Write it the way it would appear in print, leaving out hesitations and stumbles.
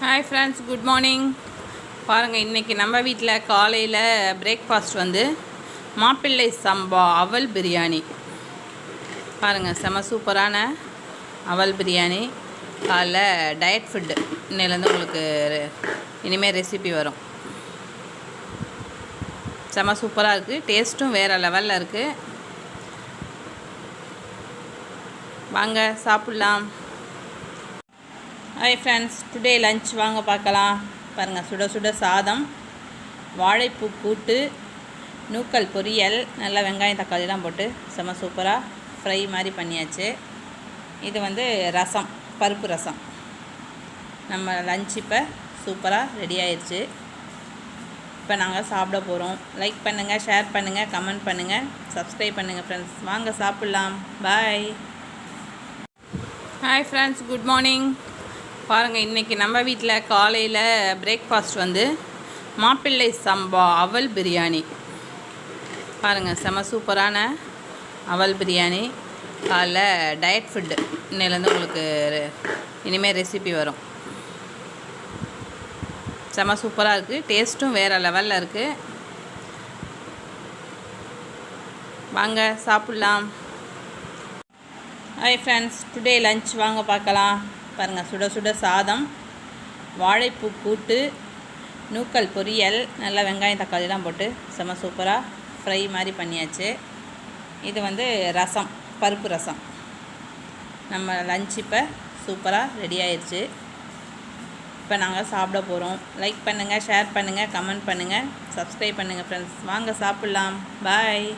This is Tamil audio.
Hi friends, good morning. பாருங்கள், இன்றைக்கி நம்ம வீட்டில் காலையில் பிரேக்ஃபாஸ்ட் வந்து மாப்பிள்ளை சம்பா அவல் பிரியாணி. பாருங்கள், செம சூப்பரான அவல் பிரியாணி. காலைல டயட் ஃபுட்டு இன்னிலேருந்து உங்களுக்கு இனிமேல் ரெசிபி வரும். செம சூப்பராக இருக்குது, டேஸ்ட்டும் வேறு லெவலில் இருக்குது. வாங்க சாப்பிட்லாம். ஹாய் ஃப்ரெண்ட்ஸ், டுடே லஞ்ச் வாங்க பார்க்கலாம். பாருங்கள், சுட சுட சாதம், வாழைப்பூ கூட்டு, நூக்கல் பொரியல், நல்லா வெங்காயம் தக்காளிலாம் போட்டு செம சூப்பராக ஃப்ரை மாதிரி பண்ணியாச்சு. இது வந்து ரசம், பருப்பு ரசம். நம்ம லஞ்ச் இப்போ சூப்பராக ரெடி ஆயிடுச்சு. இப்போ நாங்கள் சாப்பிட போகிறோம். லைக் பண்ணுங்கள், ஷேர் பண்ணுங்கள், கமெண்ட் பண்ணுங்கள், சப்ஸ்கிரைப் பண்ணுங்கள் ஃப்ரெண்ட்ஸ். வாங்க சாப்பிட்லாம். Bye. Hi friends, good morning. பாருங்கள், இன்றைக்கி நம்ம வீட்டில் காலையில் பிரேக்ஃபாஸ்ட் வந்து மாப்பிள்ளை சம்பா அவல் பிரியாணி. பாருங்கள், செம சூப்பரான அவல் பிரியாணி. காலைல டயட் ஃபுட்டு இன்னிலேருந்து உங்களுக்கு இனிமேல் ரெசிபி வரும். செம சூப்பராக இருக்குது, டேஸ்ட்டும் வேறு லெவலில் இருக்குது. வாங்க சாப்பிட்லாம். ஹாய் ஃப்ரெண்ட்ஸ், டுடே லஞ்ச் வாங்க பார்க்கலாம். பாருங்கள், சுட சுட சாதம், வாழைப்பூ கூட்டு, நூக்கல் பொரியல், நல்லா வெங்காயம் தக்காளிலாம் போட்டு செம சூப்பராக ஃப்ரை மாதிரி பண்ணியாச்சு. இது வந்து ரசம், பருப்பு ரசம். நம்ம லஞ்ச் இப்போ சூப்பராக ரெடி ஆயிடுச்சு. இப்போ நாங்கள் சாப்பிட போகிறோம். லைக் பண்ணுங்கள், ஷேர் பண்ணுங்கள், கமெண்ட் பண்ணுங்கள், சப்ஸ்கிரைப் பண்ணுங்கள் ஃப்ரெண்ட்ஸ். வாங்க சாப்பிட்லாம். பாய்.